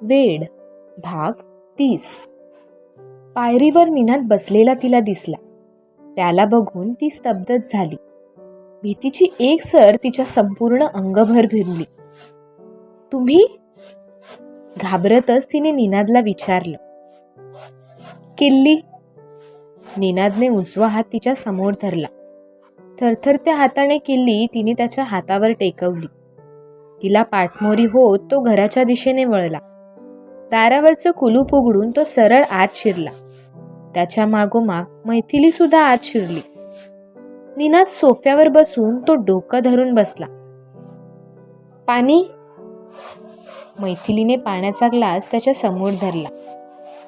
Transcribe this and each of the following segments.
वेड भाग 30. पायरीवर निनाद बसलेला तिला दिसला. त्याला बघून ती स्तब्धच झाली. भीतीची एक सर तिच्या संपूर्ण अंगभर भिरली. तुम्ही? घाबरतच तिने निनादला विचारलं. किल्ली. निनादने उजवा हात तिच्या समोर धरला. थरथरत्या हाताने किल्ली तिने त्याच्या हातावर टेकवली. तिला पाठमोरी होत तो घराच्या दिशेने वळला. दारावरचं कुलूप उघडून तो सरळ आत शिरला. त्याच्या मागोमाग मैथिली सुद्धा आत शिरली. निनाद सोफ्यावर बसून तो डोकं धरून बसला. पाणी? मैथिलीने पाण्याचा ग्लास त्याच्या समोर धरला.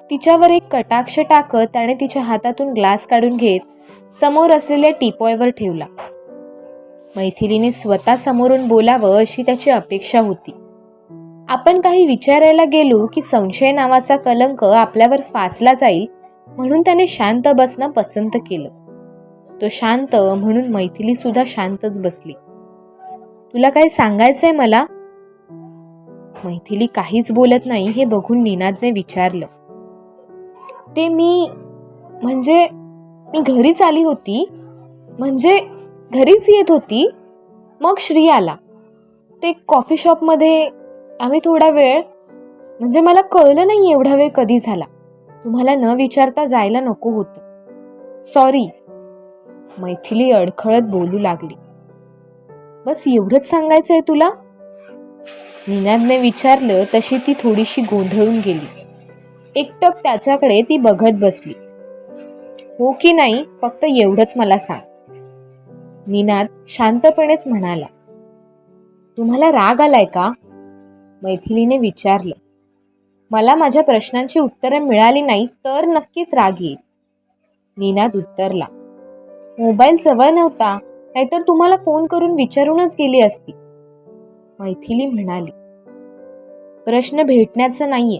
तिच्यावर एक कटाक्ष टाकत त्याने तिच्या हातातून ग्लास काढून घेत समोर असलेल्या टीपॉयवर ठेवला. मैथिलीने स्वतः समोरून बोलावं अशी त्याची अपेक्षा होती. आपण काही विचारायला गेलो की संशय नावाचा कलंक आपल्यावर फासला जाईल म्हणून त्याने शांत बसणं पसंत केलं. तो शांत म्हणून मैथिली सुद्धा शांतच बसली. तुला काही सांगायचंय मला? मैथिली काहीच बोलत नाही हे बघून निनादने विचारलं. ते मी घरीच आली होती. घरीच येत होती. मग श्री आला. ते कॉफी शॉपमध्ये आम्ही थोडा वेळ मला कळलं नाही एवढा वेळ कधी झाला. तुम्हाला न विचारता जायला नको होतं. सॉरी. मैथिली अडखळत बोलू लागली. बस एवढंच सांगायचंय तुला? निनादने विचारलं तशी ती थोडीशी गोंधळून गेली. एकटक त्याच्याकडे ती बघत बसली. हो की नाही फक्त एवढंच मला सांग. निनाद शांतपणेच म्हणाला. तुम्हाला राग आलाय का? मैथिलीने विचारलं. मला माझ्या प्रश्नांची उत्तरं मिळाली नाही तर नक्कीच राग येईल. निनाद उत्तरला. मोबाईल जवळ नव्हता नाहीतर तुम्हाला फोन करून विचारूनच गेली असती. मैथिली म्हणाली. प्रश्न भेटण्याचा नाहीये.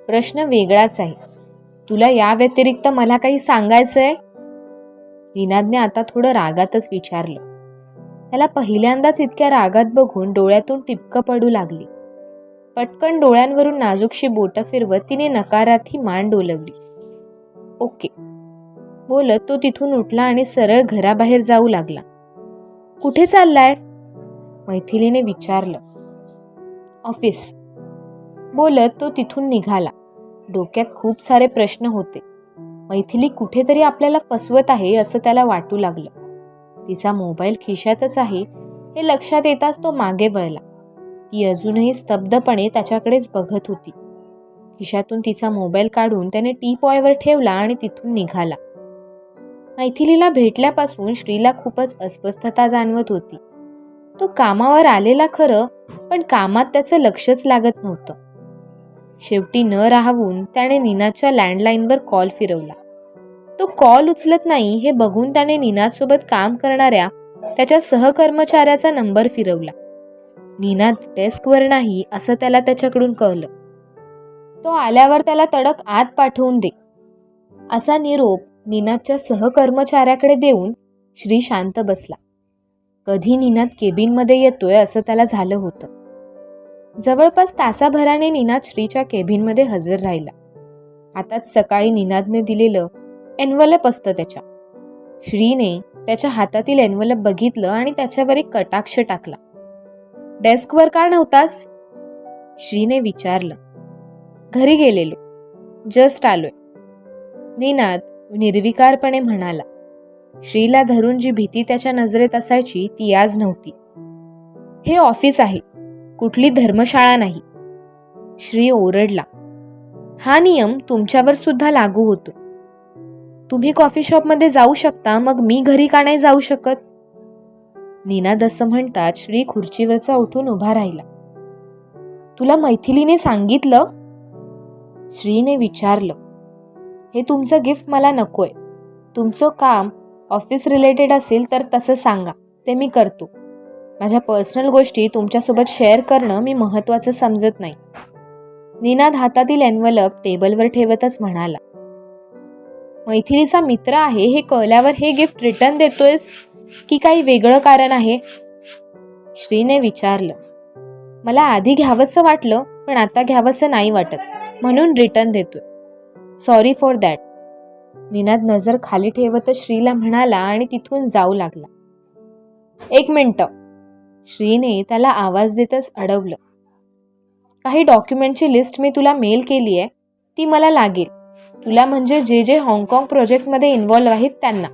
प्रश्न वेगळाच आहे. तुला या व्यतिरिक्त मला काही सांगायचंय? निनादने आता थोडं रागातच विचारलं. त्याला पहिल्यांदाच इतक्या रागात बघून डोळ्यातून टिपकं पडू लागली. पटकन डोळ्यांवरून नाजूकशी बोटं फिरवत तिने नकारार्थी मान डोलवली. ओके बोलत तो तिथून उठला आणि सरळ घराबाहेर जाऊ लागला. कुठे चाललाय? मैथिलीने विचारलं. ऑफिस बोलत तो तिथून निघाला. डोक्यात खूप सारे प्रश्न होते. मैथिली कुठेतरी आपल्याला फसवत आहे असं त्याला वाटू लागलं. तिचा मोबाईल खिशातच आहे हे लक्षात येताच तो मागे वळला. ती अजूनही स्तब्धपणे त्याच्याकडेच बघत होती. खिशातून तिचा मोबाईल काढून त्याने टीपॉयवर ठेवला आणि तिथून निघाला. मैथिलीला भेटल्यापासून श्रीला खूपच अस्वस्थता जाणवत होती. तो कामावर आलेला खरं पण कामात त्याचं लक्षच लागत नव्हतं. शेवटी न राहवून त्याने निनादच्या लँडलाईनवर कॉल फिरवला. तो कॉल उचलत नाही हे बघून त्याने निनादसोबत काम करणाऱ्या त्याच्या सहकर्मचाऱ्याचा नंबर फिरवला. निनाद डेस्कवर नाही असं त्याला त्याच्याकडून कळलं. तो आल्यावर त्याला तडक आत पाठवून दे असा निरोप निनादच्या सहकर्मचाऱ्याकडे देऊन श्री शांत बसला. कधी निनाद केबिनमध्ये येतोय असं त्याला झालं होतं. जवळपास तासाभराने निनाद श्रीच्या केबिनमध्ये हजर राहिला. हातात सकाळी निनादने दिलेलं एन्व्हलप असतं त्याच्या. श्रीने त्याच्या हातातील एन्व्हलप बघितलं आणि त्याच्यावर एक कटाक्ष टाकला. डेस्कवर का नव्हतास? श्रीने विचारलं. घरी गेलेलो. जस्ट आलोय. निनाद निर्विकारपणे म्हणाला. श्रीला धरून जी भीती त्याच्या नजरेत असायची ती आज नव्हती. हे ऑफिस आहे, कुठली धर्मशाळा नाही. श्री ओरडला. हा नियम तुमच्यावर सुद्धा लागू होतो. तुम्ही कॉफी शॉपमध्ये जाऊ शकता मग मी घरी का नाही जाऊ शकत? निनाद असं म्हणतात श्री खुर्चीवरचा उठून उभा राहिला. तुला मैथिलीने सांगितलं? श्रीने विचारलं. हे तुमचं गिफ्ट मला नकोय. तुमचं काम ऑफिस रिलेटेड असेल तर तसं सांगा, ते मी करतो. माझ्या पर्सनल गोष्टी तुमच्यासोबत शेअर करणं मी महत्त्वाचं समजत नाही. निनाद हातातील एन्व्हलप टेबलवर ठेवतच म्हणाला. मैथिलीचा मित्र आहे हे कळल्यावर हे गिफ्ट रिटर्न देतोयस की काही वेगळं कारण आहे? श्रीने विचारलं. मला आधी घ्यावंसं वाटलं पण आता घ्यावंसं नाही वाटत, म्हणून रिटर्न देतोय. Sorry for that. निनाद नजर खाली ठेवतच श्रीला म्हणाला आणि तिथून जाऊ लागला. 1 मिनिट. श्रीने त्याला आवाज देतच अडवलं. काही डॉक्युमेंटची लिस्ट मी तुला मेल केली आहे, ती मला लागेल. तुला म्हणजे जे जे हाँगकाँग प्रोजेक्टमध्ये इन्व्हॉल्व्ह आहेत त्यांना.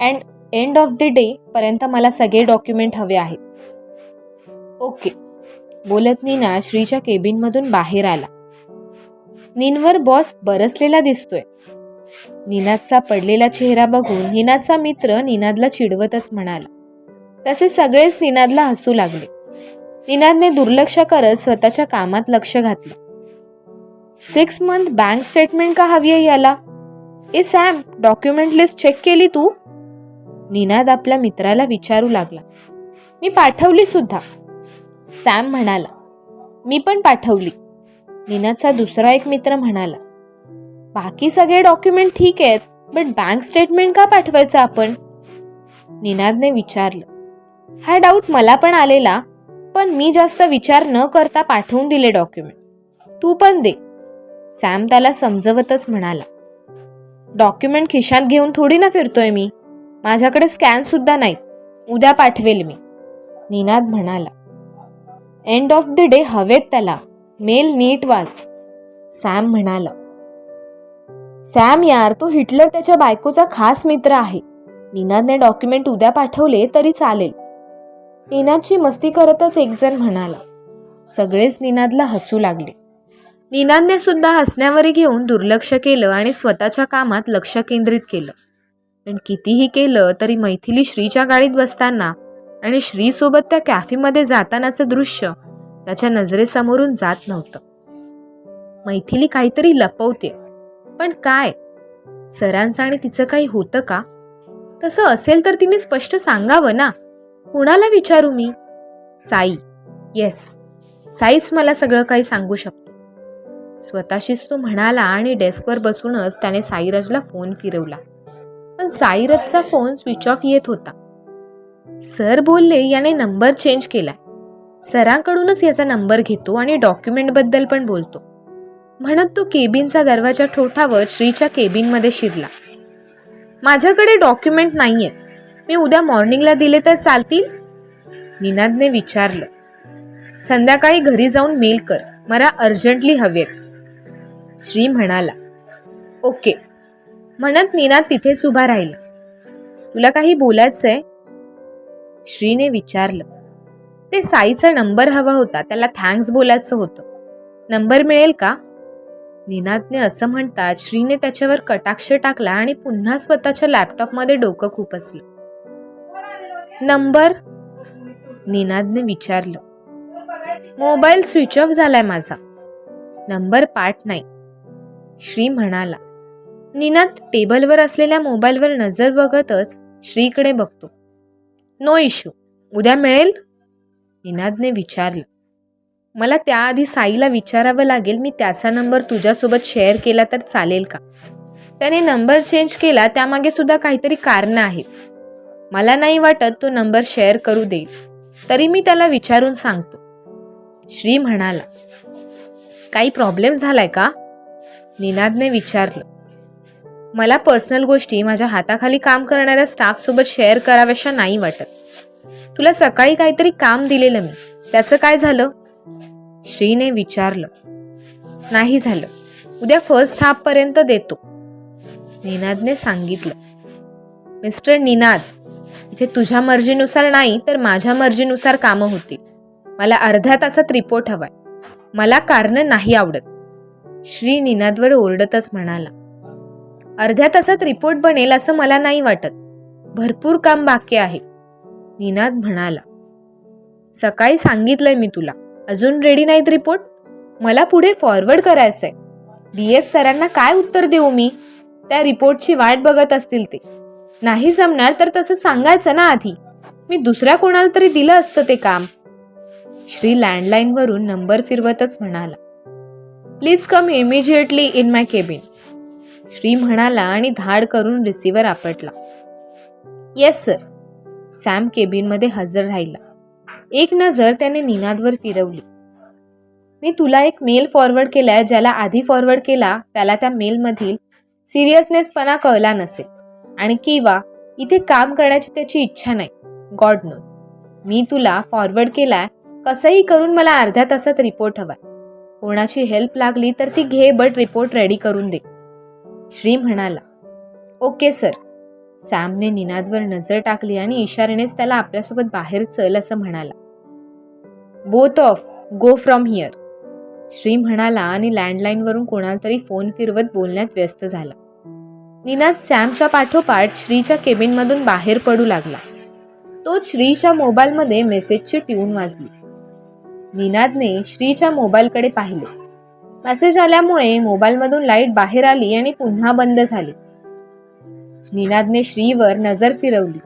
And end of the day पर्यंत मला सगळे डॉक्युमेंट हवे आहेत. ओके. बोलत नीना श्रीच्या केबिनमधून बाहेर आला. नीनवर बॉस बरसलेला दिसतोय. निनादचा पडलेला चेहरा बघून निनादचा मित्र निनादला चिडवतच म्हणाला. तसे सगळेच निनादला हसू लागले. निनादने दुर्लक्ष करत स्वतःच्या कामात लक्ष घातलं. 6 मंथ बँक स्टेटमेंट का हवी आहे याला? ए सॅम, डॉक्युमेंट लिस्ट चेक केली तू? निनाद आपल्या मित्राला विचारू लागला. मी पाठवली सुद्धा, सॅम म्हणाला. मी पण पाठवली, निनादचा दुसरा एक मित्र म्हणाला. बाकी सगळे डॉक्युमेंट ठीक आहेत, बट बँक स्टेटमेंट का पाठवायचं आपण? निनादने विचारलं. हा डाऊट मला पण आलेला, पण मी जास्त विचार न करता पाठवून दिले डॉक्युमेंट. तू पण दे, सॅम त्याला समजवतच म्हणाला. डॉक्युमेंट खिशात घेऊन थोडी ना फिरतोय मी, माझ्याकडे स्कॅन सुद्धा नाहीत. उद्या पाठवेल मी, निनाद म्हणाला. एंड ऑफ द डे हवेत त्याला, मेल नीट वाच, सॅम म्हणाला. सॅम यार, तो हिटलर त्याच्या बायकोचा खास मित्र आहे. निनादने डॉक्युमेंट उद्या पाठवले तरी चालेल, निनादची मस्ती करतच एक जण म्हणाला. सगळेच निनादला हसू लागले. निनादने सुद्धा हसण्यावरी घेऊन दुर्लक्ष केलं आणि स्वतःच्या कामात लक्ष केंद्रित केलं. पण कितीही केलं तरी मैथिली श्रीच्या गाडीत बसताना आणि श्रीसोबत त्या कॅफेमध्ये जातानाचं दृश्य त्याच्या नजरेसमोरून जात नव्हतं. मैथिली काहीतरी लपवते, पण काय? सरांचं आणि तिचं काही होतं का? तसं असेल तर तिने स्पष्ट सांगावं ना. कुणाला विचारू मी? साई. येस, साईच मला सगळं काही सांगू शकतो, स्वतःशीच तो म्हणाला आणि डेस्कवर बसूनच त्याने साईराजला फोन फिरवला. पण साईराजचा फोन स्विच ऑफ येत होता. सर बोलले याने नंबर चेंज केलाय, सरांकडूनच याचा नंबर घेतो आणि डॉक्युमेंटबद्दल पण बोलतो, म्हणत तो केबिनचा दरवाजा ठोठावत श्रीच्या केबिनमध्ये शिरला. माझ्याकडे डॉक्युमेंट नाहीयेत, मी उद्या मॉर्निंगला दिले तर चालतील? निनादने विचारलं. संध्याकाळी घरी जाऊन मेल कर, मला अर्जंटली हवेत, श्री म्हणाला. ओके, म्हणत निनाद तिथेच उभा राहिला. तुला काही बोलायचंय? श्रीने विचारलं. ते साईचा नंबर हवा होता, त्याला थँक्स बोलायचं होतं, नंबर मिळेल का? निनादने असं म्हणतात श्रीने त्याच्यावर कटाक्ष टाकला आणि पुन्हा स्वतःच्या लॅपटॉपमध्ये डोकं खुपसलं. नंबर? निनादने विचारलं. मोबाईल स्विच ऑफ झालाय माझा, नंबर पाठ नाही, श्री म्हणाला. निनाद टेबलवर असलेल्या मोबाईलवर नजर बघतच श्रीकडे बघतो. नो इश्यू, उद्या मिळेल? निनादने विचारलं. मला त्याआधी साईला विचारावं लागेल, मी त्याचा नंबर तुझ्यासोबत शेअर केला तर चालेल का? त्याने नंबर चेंज केला, त्यामागे सुद्धा काहीतरी कारणं आहेत. मला नाही वाटत तो नंबर शेअर करू देईल, तरी मी त्याला विचारून सांगतो, श्री म्हणाला. काही प्रॉब्लेम झालाय का? निनादने विचारलं. मला पर्सनल गोष्टी माझ्या हाताखाली काम करणाऱ्या स्टाफसोबत शेअर कराव्याशा नाही वाटत. तुला सकाळी काहीतरी काम दिलेलं मी, त्याचं काय झालं? श्रीने विचारलं. नाही झालं, उद्या फर्स्ट हाफ पर्यंत देतो, निनादने सांगितलं. मिस्टर निनाद, इथे तुझ्या मर्जीनुसार नाही तर माझ्या मर्जीनुसार कामं होतील. मला अर्ध्या तासात रिपोर्ट हवाय, मला कारणं नाही आवडत, श्री निनादवर ओरडतच म्हणाला. अर्ध्या तासात रिपोर्ट बनेल असं मला नाही वाटत, भरपूर काम बाकी आहे, निनाद म्हणाला. सकाळी सांगितलंय मी तुला, अजून रेडी नाहीत रिपोर्ट? मला पुढे फॉरवर्ड करायचंय. DS सरांना काय उत्तर देऊ मी? त्या रिपोर्टची वाट बघत असतील ते. नाही जमणार तर तसं सांगायचं ना आधी, मी दुसऱ्या कोणाला तरी दिलं असतं ते काम, श्री लँडलाईनवरून नंबर फिरवतच म्हणाला. Please come immediately in my cabin, Shri म्हणाला आणि धाड करून रिसिव्हर आपटला. येस सर, सॅम केबिनमध्ये हजर राहिला. एक नजर त्याने निनादवर फिरवली. मी तुला एक मेल फॉरवर्ड केलाय, ज्याला आधी फॉरवर्ड केला त्याला त्या मेलमधील सिरियसनेसपणा कळला नसेल आणि किंवा इथे काम करण्याची त्याची इच्छा नाही. God knows. मी तुला फॉरवर्ड केलाय. कसंही करून मला अर्ध्या तासात रिपोर्ट हवाय. कोणाची हेल्प लागली तर ती घे, बट रिपोर्ट रेडी करून दे. श्री म्हणाला. Okay sir. सॅमने निनादवर नजर टाकली आणि इशाऱ्यानेच त्याला आपल्यासोबत बाहेर चल असं म्हणाला. Both of go from here. Shri म्हणाला आणि लँडलाईनवरून कोणाला तरी फोन फिरवत बोलण्यात व्यस्त झाला. निनाद सॅमच्या पाठोपाठ श्रीच्या केबिनमधून बाहेर पडू लागला. तो श्रीच्या मोबाईलमध्ये मेसेजची ट्यून वाजली. निनादने श्रीच्या मोबाईलकडे पाहिले. मेसेज आल्यामुळे मोबाईलमधून लाईट बाहेर आली आणि पुन्हा बंद झाली. निनादने श्रीवर नजर फिरवली.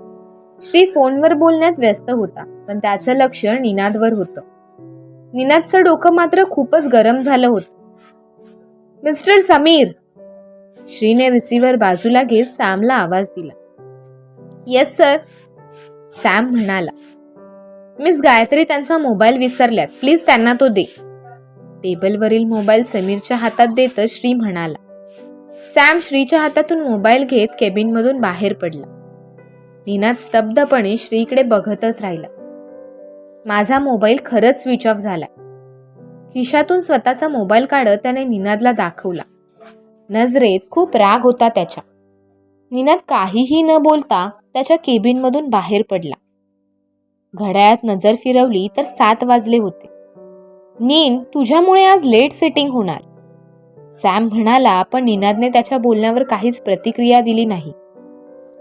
श्री फोनवर बोलण्यात व्यस्त होता, पण त्याचं लक्ष निनादवर होतं. निनादचं डोकं मात्र खूपच गरम झालं होतं. मिस्टर समीर. श्रीने रिसिव्हर बाजूला घेत सॅमला आवाज दिला. Yes sir. सॅम म्हणाला. मिस गायत्री त्यांचा मोबाईल विसरल्यात, प्लीज त्यांना तो दे. टेबलवरील मोबाईल समीरच्या हातात देतच श्री म्हणाला. सॅम श्रीच्या हातातून मोबाईल घेत केबिनमधून बाहेर पडला. निनाद स्तब्धपणे श्रीकडे बघतच राहिला. माझा मोबाईल खरंच स्विच ऑफ झालाय. खिशातून स्वतःचा मोबाईल काढत त्याने निनादला दाखवला. नजरेत खूप राग होता त्याच्या. निनाद काहीही न बोलता त्याच्या केबिनमधून बाहेर पडला. घड्याळात नजर फिरवली तर 7 वाजले होते. नीन, तुझ्यामुळे आज लेट सेटिंग होणार. सॅम म्हणाला, पण निनादने त्याच्या बोलण्यावर काहीच प्रतिक्रिया दिली नाही.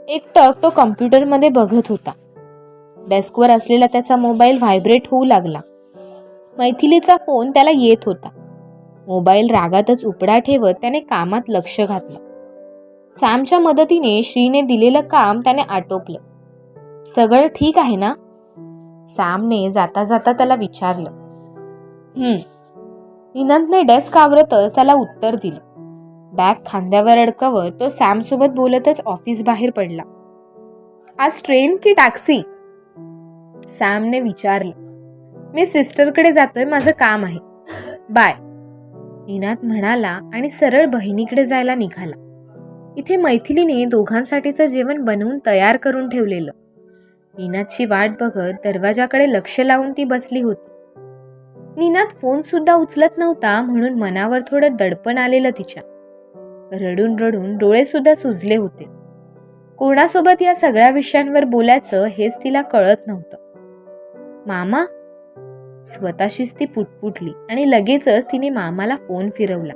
एकटक तो कॉम्प्युटरमध्ये बघत होता. डेस्कवर असलेला त्याचा मोबाईल व्हायब्रेट होऊ लागला. मैथिलीचा फोन त्याला येत होता. मोबाईल रागातच उपडा ठेवत त्याने कामात लक्ष घातलं. सॅमच्या मदतीने श्रीने दिलेलं काम त्याने आटोपलं. सगळं ठीक आहे ना? सॅमने जाता जाता त्याला विचारलं. निनादने डेस्क आवरतच त्याला उत्तर दिलं. बॅग खांद्यावर अडकवत तो सॅमसोबत बोलतच ऑफिस बाहेर पडला. आज ट्रेन की टॅक्सी? सॅमने विचारलं. मी सिस्टरकडे जातोय, माझं काम आहे. बाय. निनाद म्हणाला आणि सरळ बहिणीकडे जायला निघाला. इथे मैथिलीने दोघांसाठीचं जेवण बनवून तयार करून ठेवलेलं. निनादची वाट बघत दरवाजाकडे लक्ष लावून ती बसली होती. निनाद फोन सुद्धा उचलत नव्हता, म्हणून मनावर थोडं दडपण आलेलं तिच्या. रडून रडून डोळे सुद्धा सुजले होते. कोणासोबत या सगळ्या विषयांवर बोलायचं हेच तिला कळत नव्हतं. मामा? स्वतःशीच ती पुटपुटली आणि लगेचच तिने मामाला फोन फिरवला.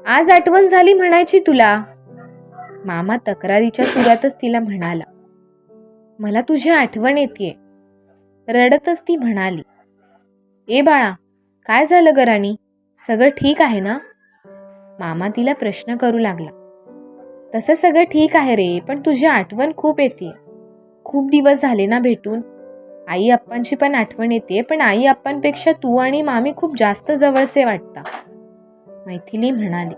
आज आठवण झाली म्हणायची तुला. मामा तक्रारीच्या सुरातच तिला म्हणाला. मला तुझी आठवण येतेय. रडतच ती म्हणाली. ए बाळा, काय झालं ग राणी? सगळं ठीक आहे ना? मामा तिला प्रश्न करू लागला. तसं सगळं ठीक आहे रे, पण तुझी आठवण खूप येते. खूप दिवस झाले ना भेटून. आई आप्पांची पण आठवण येते, पण आई आप्पांपेक्षा तू आणि मामी खूप जास्त जवळचे वाटता. मैथिली म्हणाली.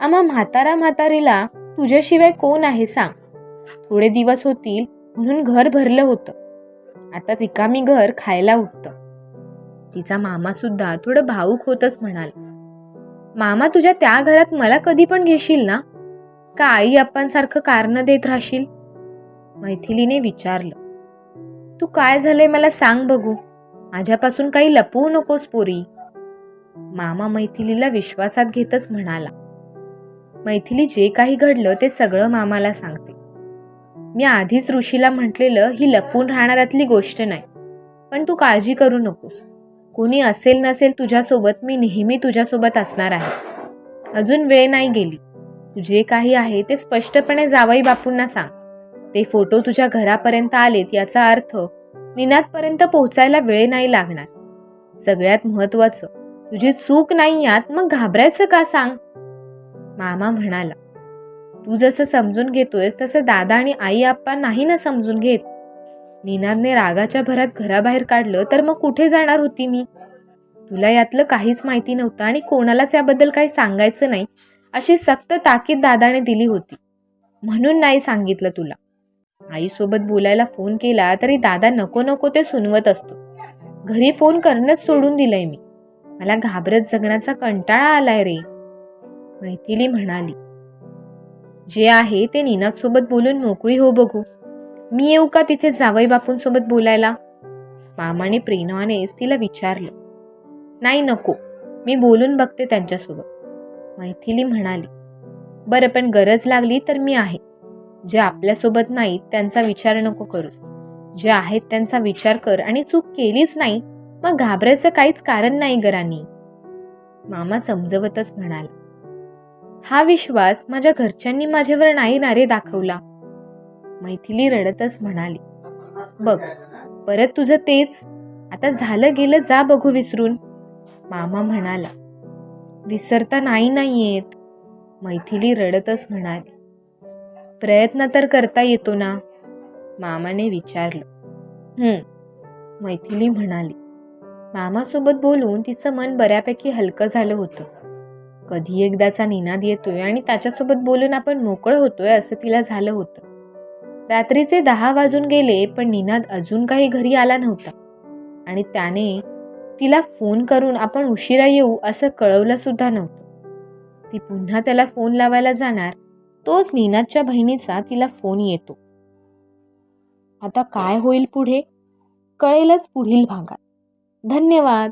आम्हा म्हातारीला तुझ्याशिवाय कोण आहे सांग. थोडे दिवस होतील म्हणून घर भरलं होतं. आता रिकामी घर खायला उठतं. तिचा मामा सुद्धा थोडं भावूक होतच म्हणाला. मामा, तुझ्या त्या घरात मला कधी पण घेशील ना? का आई आप्पांसारखं कारणं देत राहशील? मैथिलीने विचारलं. तू काय झालंय मला सांग बघू. माझ्यापासून काही लपवू नकोस पोरी. मामा मैथिलीला विश्वासात घेतच म्हणाला. मैथिली, जे काही घडलं ते सगळं मामाला सांगते. मी आधीच ऋषीला म्हटलेलं ही लपून राहणाऱ्यातली गोष्ट नाही. पण तू काळजी करू नकोस. कोणी असेल नसेल तुझ्यासोबत, मी नेहमी तुझ्यासोबत असणार आहे. अजून वेळ नाही गेली. तू जे काही आहे ते स्पष्टपणे जावई बापूंना सांग. ते फोटो तुझ्या घरापर्यंत आलेत याचा अर्थ निनादपर्यंत पोहोचायला वेळ नाही लागणार. सगळ्यात महत्वाचं, तुझी चूक नाही यात, मग घाबरायचं का सांग? मामा म्हणाला. तू जसं समजून घेतोयस तसं दादा आणि आई आप्पा नाही ना समजून घेत. निनादने रागाच्या भरात घराबाहेर काढलं तर मग कुठे जाणार होती मी? तुला यातलं काहीच माहिती नव्हतं आणि कोणालाच याबद्दल काही सांगायचं नाही अशी सक्त ताकीद दादाने दिली होती. म्हणून नाही सांगितलं तुला. आईसोबत बोलायला फोन केला तरी दादा नको नको ते सुनवत असतो. घरी फोन करणंच सोडून दिलंय मी. मला घाबरत जगण्याचा कंटाळा आलाय रे, मैथिली म्हणाली. जे आहे ते नीनासोबत बोलून मोकळी हो बघू. मी येऊ का तिथे जावई बापूंसोबत बोलायला? मामाने प्रेमानेच तिला विचारलं. नाही नको, मी बोलून बघते त्यांच्यासोबत, मैथिली म्हणाली. बरं, पण गरज लागली तर मी आहे. जे आपल्यासोबत नाहीत त्यांचा विचार नको करूस. जे आहेत त्यांचा विचार कर आणि चूक केलीच नाही मग घाबरायचं काहीच कारण नाही गरांनी, मामा समजवतच म्हणाला. हा विश्वास माझ्या घरच्यांनी माझ्यावर नाही ना रे दाखवला, मैथिली रडतच म्हणाली. बघ, परत तुझं तेच. आता झालं गेलं, जा बघू विसरून, मामा म्हणाला. विसरता नाही येत, मैथिली रडतच म्हणाली. प्रयत्न तर करता येतो ना, मामाने विचारलं. मैथिली म्हणाली. मामासोबत बोलून तिचं मन बऱ्यापैकी हलकं झालं होतं. कधी एकदाचा निनाद येतोय आणि त्याच्यासोबत बोलून आपण मोकळं होतोय असं तिला झालं होतं. रात्रीचे 10 वाजून गेले पण निनाद अजून काही घरी आला नव्हता आणि त्याने तिला फोन करून आपण उशिरा येऊ असं कळवलं सुद्धा नव्हतं. ती पुन्हा त्याला फोन लावायला जाणार तोच निनादच्या बहिणीचा तिला फोन येतो. आता काय होईल पुढे कळेलच पुढील भागात. धन्यवाद.